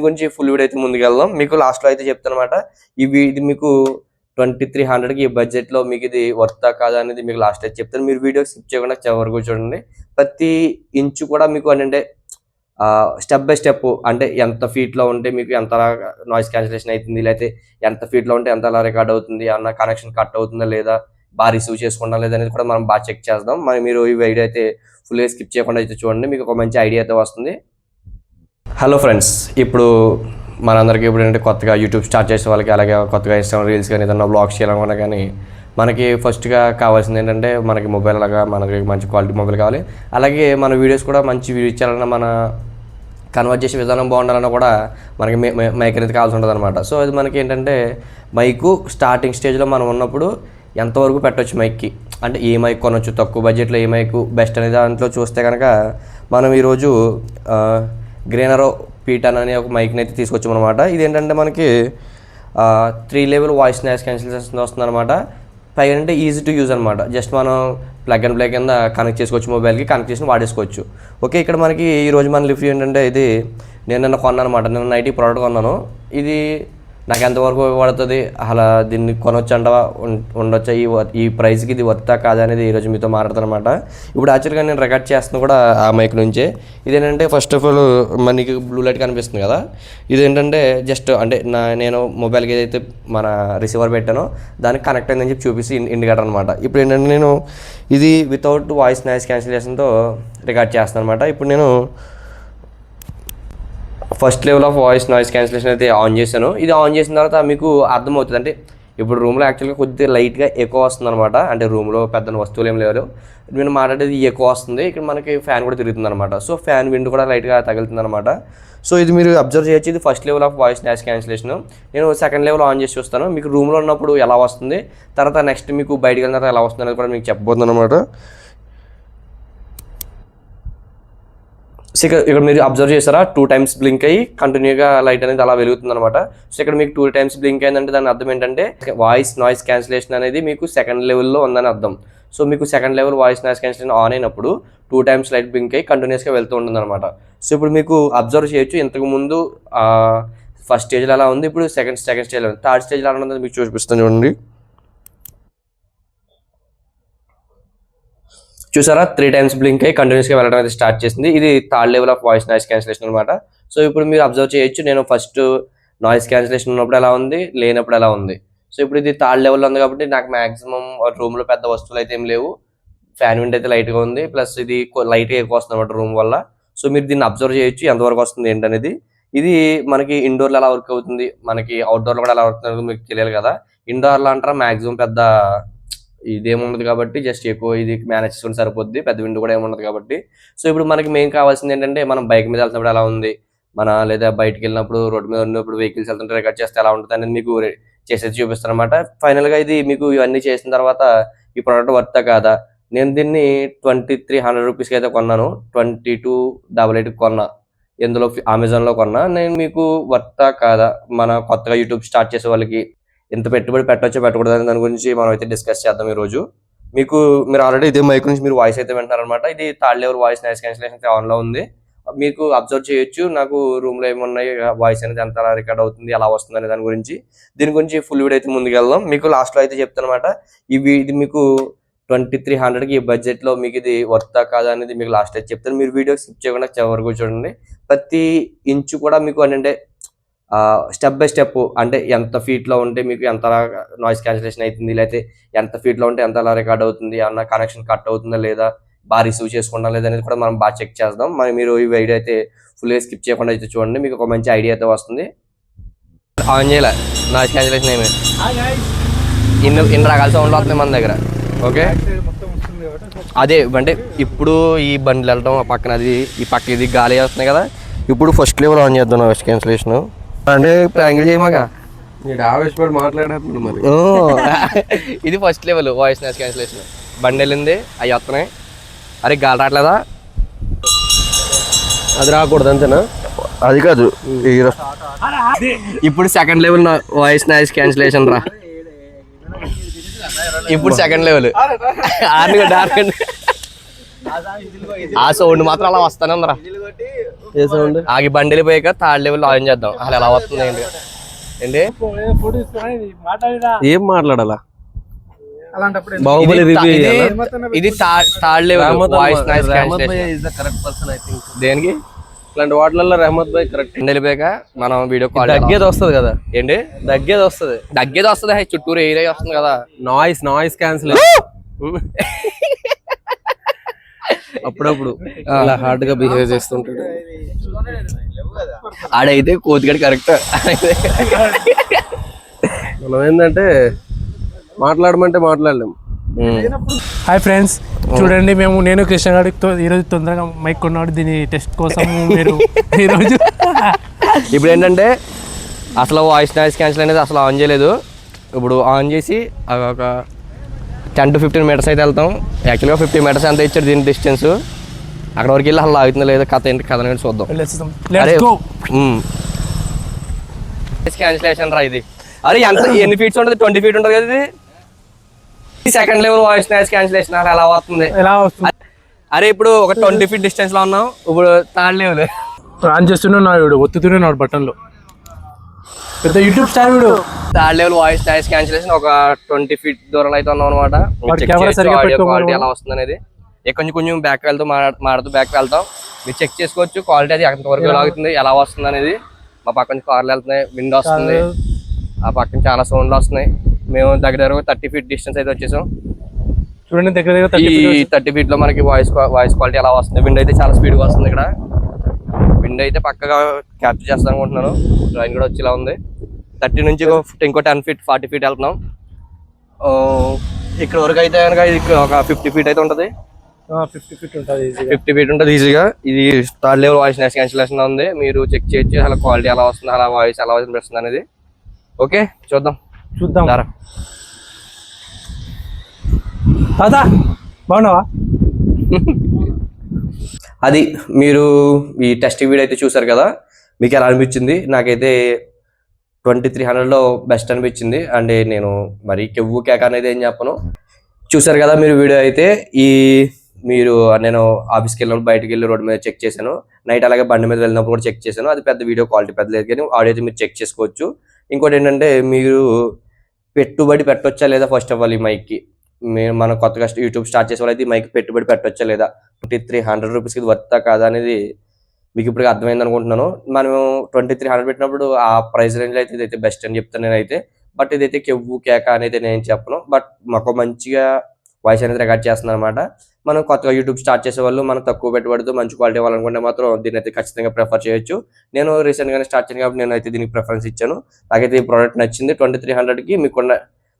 గురించి full video అయితే ముందుకు వెళ్దాం. మీకు లాస్ట్ లో అయితే చెప్తానమాట. ఇది మీకు 2300కి ఈ బడ్జెట్ లో మీకు ఇది వర్తా కాదా అనేది మీకు లాస్ట్ అయితే చెప్తాను. మీరు వీడియో స్కిప్ చేయకుండా చివరి వరకు చూడండి. ప్రతి ఇంచు కూడా మీకు అంటే స్టెప్ బై స్టెప్ అంటే ఎంత ఫీట్ లో ఉంటే మీకు ఎంత నాయిస్ క్యాన్సిలేషన్ అవుతుంది, లేకపోతే ఎంత ఫీట్ లో ఉంటే ఎంత అలా రికార్డ్ అవుతుంది, అన్న కనెక్షన్ కట్ అవుతుందా లేదా, బాగా రిసీవ్ చేసుకుంటా లేదా అనేది కూడా మనం బాగా చెక్ చేద్దాం. మీరు ఈ వీడియో అయితే ఫుల్గా స్కిప్ చేయకుండా అయితే చూడండి, మీకు ఒక మంచి ఐడియా అయితే వస్తుంది. హలో ఫ్రెండ్స్, ఇప్పుడు మనందరికీ ఇప్పుడు ఏంటంటే కొత్తగా యూట్యూబ్ స్టార్ట్ చేసే వాళ్ళకి, అలాగే కొత్తగా ఇన్స్టాగ్రామ్ రీల్స్ కానీ ఏదైనా బ్లాగ్స్ చేయాలనుకున్నా కానీ మనకి ఫస్ట్గా కావాల్సింది ఏంటంటే మనకి మొబైల్ లాగా మనకి మంచి క్వాలిటీ మొబైల్ కావాలి. అలాగే మన వీడియోస్ కూడా మంచి వ్యూ ఇచ్చాలన్నా, మన కన్వర్ట్ చేసే విధానం బాగుండాలన్నా కూడా మనకి మైక్ అనేది కావాల్సి ఉంటుంది అనమాట. సో అది మనకి ఏంటంటే మైకు స్టార్టింగ్ స్టేజ్లో మనం ఉన్నప్పుడు ఎంతవరకు పెట్టవచ్చు మైక్కి, అంటే ఏ మైక్ కొనవచ్చు, తక్కువ బడ్జెట్లో ఏ మైక్ బెస్ట్ అనే దాంట్లో చూస్తే కనుక మనం ఈరోజు గ్రేనరో పీటన్ అనే ఒక మైక్ని అయితే తీసుకొచ్చాం అనమాట. ఇదేంటంటే మనకి 3 లెవెల్ వాయిస్ నాయిస్ క్యాన్సిలేషన్ వస్తుంది అనమాట. పైగా అంటే ఈజీ టు యూజ్ అనమాట. జస్ట్ మనం ప్లగ్ అండ్ ప్లే కింద కనెక్ట్ చేసుకోవచ్చు, మొబైల్కి కనెక్ట్ చేసి వాడేసుకోవచ్చు. ఓకే, ఇక్కడ మనకి ఈరోజు మన రివ్యూ ఏంటంటే ఇది నేను నిన్న కొన్నాను అనమాట. నేను నైట్ ప్రోడక్ట్ కొన్నాను. ఇది నాకు ఎంతవరకు పడుతుంది, అలా దీన్ని కొనొచ్చు అంటవా, ఉండొచ్చా, ఈ ప్రైస్కి ఇది వర్తా కాదా అనేది ఈరోజు మీతో మాట్లాడతాను అనమాట. ఇప్పుడు యాక్చువల్గా నేను రికార్డ్ చేస్తున్నా కూడా ఆ మైక్ నుంచే. ఇదేంటంటే ఫస్ట్ ఆఫ్ ఆల్ మనకి బ్లూ లైట్ కనిపిస్తుంది కదా, ఇదేంటంటే జస్ట్ అంటే నేను మొబైల్కి ఏదైతే మన రిసీవర్ పెట్టానో దానికి కనెక్ట్ అయిందని చెప్పి చూపిస్తే ఇండికేటర్ అనమాట. ఇప్పుడు ఏంటంటే నేను ఇది వితౌట్ వాయిస్ నాయిస్ క్యాన్సిలేషన్తో రికార్డ్ చేస్తాను అనమాట. ఇప్పుడు నేను first level of voice noise cancellation అయితే ఆన్ చేశాను. ఇది ఆన్ చేసిన తర్వాత మీకు అర్థమవుతుంది, అంటే ఇప్పుడు రూమ్లో యాక్చువల్గా కొద్దిగా లైట్గా ఎక్కువ వస్తుంది అనమాట. అంటే రూమ్లో పెద్ద వస్తువులు ఏం లేవు, నేను మాట్లాడేది ఎక్కువ వస్తుంది. ఇక్కడ మనకి ఫ్యాన్ కూడా తిరుగుతుంది అనమాట. సో ఫ్యాన్ విండ్ కూడా లైట్గా తగులుతుంది అనమాట. సో ఇది మీరు అబ్జర్వ్ చేయొచ్చు. ఇది first level of voice noise cancellation. నేను సెకండ్ లెవెల్ ఆన్ చేసి చూస్తాను, మీకు రూమ్లో ఉన్నప్పుడు ఎలా వస్తుంది, తర్వాత నెక్స్ట్ మీకు బయటకు వెళ్ళిన తర్వాత ఎలా వస్తుంది అనేది కూడా మీకు చెప్పబోతున్నాను అనమాట. సో ఇక్కడ మీరు అబ్జర్వ్ చేస్తారా, 2 times బ్లింక్ అయ్యి కంటిన్యూగా లైట్ అనేది అలా వెలుగుతుంది అనమాట. సో ఇక్కడ మీకు 2 times బ్లింక్ అయిందంటే దాని అర్థం ఏంటంటే వాయిస్ నాయిస్ క్యాన్సిలేషన్ అనేది మీకు సెకండ్ లెవెల్లో ఉందని అర్థం. సో మీకు second level voice noise cancellation on అయినప్పుడు 2 times లైట్ బ్లింక్ అయ్యి కంటిన్యూస్గా వెళ్తూ ఉంటుంది అనమాట. సో ఇప్పుడు మీకు అబ్జర్వ్ చేయొచ్చు, ఇంతకుముందు ఫస్ట్ స్టేజ్లో అలా ఉంది, ఇప్పుడు సెకండ్ స్టేజ్లో ఉంది. థర్డ్ స్టేజ్లో అలా ఉంది, మీకు చూపిస్తాను చూడండి. చూసారా, 3 times బ్లింక్ అయ్యి కంటిన్యూస్గా వెళ్ళడం అయితే స్టార్ట్ చేసింది. ఇది third level of voice noise cancellation అనమాట. సో ఇప్పుడు మీరు అబ్జర్వ్ చేయొచ్చు, నేను ఫస్ట్ నాయిస్ క్యాన్సిలేషన్ ఉన్నప్పుడు ఎలా ఉంది, లేనప్పుడు ఎలా ఉంది. సో ఇప్పుడు ఇది థర్డ్ లెవెల్లో ఉంది కాబట్టి నాకు మాక్సిమం రూమ్లో పెద్ద వస్తువులు అయితే ఏం లేవు, ఫ్యాన్ విండ్ అయితే లైట్గా ఉంది, ప్లస్ ఇది లైట్గా ఎక్కువ వస్తుంది అనమాట రూమ్ వల్ల. సో మీరు దీన్ని అబ్జర్వ్ చేయొచ్చు ఎంతవరకు వస్తుంది ఏంటనేది. ఇది మనకి ఇండోర్లో ఎలా వర్క్ అవుతుంది, మనకి అవుట్డోర్లో కూడా ఎలా వర్క్ అవుతుంది మీకు తెలియాలి కదా. ఇండోర్లో అంటారా మాక్సిమం పెద్ద ఇదేముండదు కాబట్టి జస్ట్ ఎక్కువ ఇది మేనేజ్ చేసుకుని సరిపోద్ది, పెద్ద విండో కూడా ఏముండదు కాబట్టి. సో ఇప్పుడు మనకి మెయిన్ కావాల్సింది ఏంటంటే మనం బైక్ మీద వెళ్తున్నప్పుడు ఎలా ఉంది, లేదా బయటకు వెళ్ళినప్పుడు రోడ్డు మీద ఉన్నప్పుడు వెహికల్స్ వెళ్తుంటే రికార్డ్ చేస్తే ఎలా ఉంటుంది అనేది మీకు చేసేది చూపిస్తాను అనమాట. ఫైనల్గా ఇది మీకు ఇవన్నీ చేసిన తర్వాత ఈ ప్రోడక్ట్ వర్తా కాదా, నేను దీన్ని 2300 రూపీస్కి అయితే కొన్నాను, 2288 కొన్నా, ఎందులో అమెజాన్లో కొన్నా. నేను మీకు వర్తా కాదా, మన కొత్తగా యూట్యూబ్ స్టార్ట్ చేసే వాళ్ళకి ఎంత పెట్టుబడి పెట్టచ్చో పెట్టకూడదు అని దాని గురించి మనం అయితే డిస్కస్ చేద్దాం ఈరోజు. మీరు ఆల్రెడీ ఇదే మైక్ నుంచి మీరు వాయిస్ అయితే వింటున్నారనమాట. ఇది third level voice noise cancellation ఆన్లో ఉంది, మీకు అబ్జర్వ్ చేయొచ్చు. నాకు రూమ్లో ఏమున్నాయి, వాయిస్ అనేది ఎంత రికార్డ్ అవుతుంది, ఎలా వస్తుంది అనే దాని గురించి, దీని గురించి ఫుల్ వీడియో అయితే ముందుకు వెళ్దాం. మీకు లాస్ట్లో అయితే చెప్తాను అనమాట. ఇది మీకు 2300కి ఈ బడ్జెట్లో మీకు ఇది వర్తా కాదా అనేది మీకు లాస్ట్ అయితే చెప్తాను. మీరు వీడియో స్కిప్ చేయకుండా చివరి వరకు చూడండి. ప్రతి ఇంచు కూడా మీకు అంటే స్టెప్ బై స్టెప్ అంటే ఎంత ఫీట్లో ఉంటే మీకు ఎంత నాయిస్ క్యాన్సిలేషన్ అవుతుంది, లేకపోతే ఎంత ఫీట్లో ఉంటే ఎంత అలా రికార్డ్ అవుతుంది, అన్న కనెక్షన్ కట్ అవుతుందా లేదా, బాగా రిసీవ్ చేసుకుంటా లేదా అనేది కూడా మనం బాగా చెక్ చేద్దాం. మీరు ఈ వీడియో అయితే ఫుల్గా స్కిప్ చేయకుండా అయితే చూడండి, మీకు ఒక మంచి ఐడియా అయితే వస్తుంది. ఆన్ చేయలే నాయిస్ క్యాన్సిలేషన్ ఏమి ఇన్ని రకాల సౌండ్లు వస్తున్నాయి మన దగ్గర. ఓకే, అదే అంటే ఇప్పుడు ఈ బండ్లు వెళ్ళడం ఆ పక్కన అది ఈ పక్క ఇది గాలి వస్తున్నాయి కదా. ఇప్పుడు ఫస్ట్ లెవెల్ ఆన్ చేద్దాం నాయిస్ క్యాన్సిలేషన్. అంటే ప్రాంక్ చేయమాగా ఆవేశపడి మాట్లాడేస్తున్నాడు మరి. ఇది first level voice noise cancellation. బండి వెళ్ళింది, అవి వస్తున్నాయి. అరే గాలి రావట్లేదా, అది రాకూడదు అంతేనా? అది కాదు, ఇప్పుడు second level voice noise cancellation రా. ఇప్పుడు సెకండ్ లెవెల్ ఆ సౌండ్ మాత్రం అలా వస్తానే ఉందరా. ఏ సౌండ్? ఆగి బండిలు పోయాక థర్డ్ లెవెల్ ఆన్ చేద్దాం. అసలు ఎలా వస్తుంది ఏంటి ఏంటి ఏం మాట్లాడాలా? అలాంటప్పుడు బాహుబలి రివ్యూ ఇది third level voice noise cancellation. దేనికి? ఇట్లాంటి వాటిలలో రెహమత్ భాయ్ కరెక్ట్. వెళ్ళిపోయాక మనం వీడియో కాల్ దగ్గేది వస్తుంది కదా, ఏంటి దగ్గేది వస్తుంది, దగ్గేది వస్తుంది. చుట్టూరు ఏరియా వస్తుంది కదా. Noise cancel. అప్పుడప్పుడు అలా హార్డ్ గా బిహేవ్ చేస్తుంటాడు. ఆడైతే కోతిగడి కరెక్ట్. మనం ఏంటంటే మాట్లాడమంటే మాట్లాడలేము. హాయ్ ఫ్రెండ్స్, చూడండి నేను కృష్ణ గారితో ఈరోజు తొందరగా మైక్ కొన్నాడు. దీని టెస్ట్ కోసం మీరు ఈరోజు ఇప్పుడు ఏంటంటే అసలు వాయిస్ నాయిస్ క్యాన్సిల్ అనేది అసలు ఆన్ చేయలేదు. ఇప్పుడు ఆన్ చేసి ఒక 10 to 15 మీటర్స్ అయితే వెళ్తాం. యాక్చువల్గా 50 మీటర్స్ ఎంత ఇచ్చాడు దీని డిస్టెన్స్. అక్కడ వరకు వెళ్ళి అసలు ఆగుతుందో లేదో కథ ఏంటి కథ అనేది చూద్దాం. క్యాన్సిలేషన్ రా ఇది. అరే ఎన్ని ఫీట్స్ ఉంటుంది? 20 feet ఉంటుంది కదా ఇది. Second level voice noise cancellation ఎలా వస్తుంది? అరే ఇప్పుడు ఒక 20 feet డిస్టెన్స్ లో ఉన్నాం. ఇప్పుడు థర్డ్ లెవెల్ ఆన్ చేస్తున్నాడు, ఒత్తుతున్నాడు బటన్లో. పెద్ద యూట్యూబ్ స్టార్ వీడు. Third level voice noise cancellation ఒక 20 feet దూరంలో అయితే ఉన్నాం అనమాట. క్వాలిటీ ఎలా వస్తుంది అనేది కొంచెం బ్యాక్ వెళ్తూ మాడుతూ బ్యాక్ వెళ్తాం. మీరు చెక్ చేసుకోవచ్చు క్వాలిటీ అది ఎంతవరకు లాగుతుంది, ఎలా వస్తుంది అనేది. మా పక్కన కార్లు వెళ్తున్నాయి, విండ్ వస్తుంది, ఆ పక్కన చాలా సౌండ్లు వస్తున్నాయి. మేము దగ్గర 30 feet డిస్టెన్స్ అయితే వచ్చేసాం. చూడండి దగ్గర 30 feet లో మనకి వాయిస్ క్వాలిటీ ఎలా వస్తుంది. విండ్ అయితే చాలా స్పీడ్గా వస్తుంది. ఇక్కడ విండ్ అయితే పక్కగా క్యాప్చర్ చేస్తాను అనుకుంటున్నాను. ట్రైన్ కూడా వచ్చేలా ఉంది. 30 నుంచి ఇంకో 10 feet 40 feet వెళ్తున్నాం. ఇక్కడ వరకు అయితే కనుక ఇది ఒక 50 feet అయితే ఉంటుంది. 50 feet ఉంటుంది, 50 feet ఉంటుంది ఈజీగా. ఇది third level voice noise cancellation ఉంది. మీరు చెక్ చేయొచ్చు అలా క్వాలిటీ ఎలా వస్తుంది, అలా వాయిస్ ఎలా వినిపిస్తుంది అనేది. ఓకే చూద్దాం. బాగున్నావా? అది మీరు ఈ టెస్ట్ వీడియో అయితే చూసారు కదా, మీకు ఎలా అనిపించింది? నాకైతే 2300లో బెస్ట్ అనిపించింది. అంటే నేను మరి కెవ్వు కేక అనేది ఏం చెప్పను. చూసారు కదా మీరు వీడియో అయితే. నేను ఆఫీస్కి వెళ్ళినప్పుడు బయటకు వెళ్ళి రోడ్డు మీద చెక్ చేశాను. నైట్ అలాగే బండి మీద వెళ్ళినప్పుడు కూడా చెక్ చేశాను. అది పెద్ద వీడియో క్వాలిటీ పెద్ద లేదు, కానీ ఆడియో అయితే మీరు చెక్ చేసుకోవచ్చు. ఇంకోటి ఏంటంటే మీరు పెట్టుబడి పెట్టొచ్చా లేదా ఫస్ట్ ఆఫ్ ఆల్ ఈ మైక్కి. మనం కొత్తగా యూట్యూబ్ స్టార్ట్ చేసే వాళ్ళు అయితే ఈ మైక్ పెట్టుబడి పెట్టొచ్చా లేదా, 2300 రూపీస్కి వర్తా కాదా అనేది మీకు ఇప్పుడు అర్థమైంది అనుకుంటున్నాను. మనం 2300 పెట్టినప్పుడు ఆ ప్రైస్ రేంజ్లో అయితే ఇదైతే బెస్ట్ అని చెప్తాను నేనైతే. బట్ ఇదైతే కెవ్వు కేక అనేది నేను చెప్పను. బట్ మాకు మంచిగా వాయిస్ అనేది రికార్డ్ చేస్తుంది అనమాట. మనం కొత్తగా యూట్యూబ్ స్టార్ట్ చేసే వాళ్ళు మనం తక్కువ పెట్టుబడితో మంచి క్వాలిటీ ఇవ్వాలనుకుంటే మాత్రం దీన్ని అయితే ఖచ్చితంగా ప్రిఫర్ చేయొచ్చు. నేను రీసెంట్గానే స్టార్ట్ చేయాను కాబట్టి నేను అయితే దీనికి ప్రిఫరెన్స్ ఇచ్చాను. నాకైతే ఈ ప్రోడక్ట్ నచ్చింది. 2300కి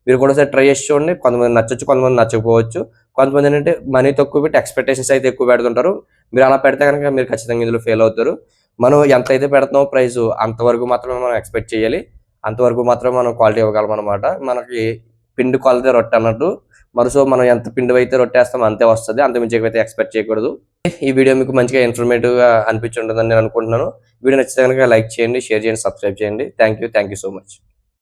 మీరు కూడా ఒకసారి ట్రై చేసి చూడండి. కొంతమంది నచ్చచ్చు, కొంతమంది నచ్చకపోవచ్చు. కొంతమంది ఏంటంటే మనీ తక్కువ పెట్టి ఎక్స్పెక్టేషన్స్ అయితే ఎక్కువ పెడుతుంటారు. మీరు అలా పెడితే కనుక మీరు ఖచ్చితంగా ఇందులో ఫెయిల్ అవుతారు. మనం ఎంత అయితే పెడుతున్నామో ప్రైస్ అంతవరకు మాత్రమే మనం ఎక్స్పెక్ట్ చేయాలి. అంతవరకు మాత్రమే మనం క్వాలిటీ ఇవ్వగలం అనమాట. మనకి పిండి కొలితే రొట్టె అన్నట్టు. సో మనం ఎంత పిండి అయితే రొట్టేస్తామో అంతే వస్తుంది, అంత మించి అయితే ఎక్స్పెక్ట్ చేయకూడదు. ఈ వీడియో మీకు మంచిగా ఇన్ఫర్మేటివ్ గా అనిపించి ఉంటుందని నేను అనుకుంటున్నాను. వీడియో నచ్చితే కనుక లైక్ చేయండి, షేర్ చేయండి, సబ్స్క్రైబ్ చేయండి. Thank you so much.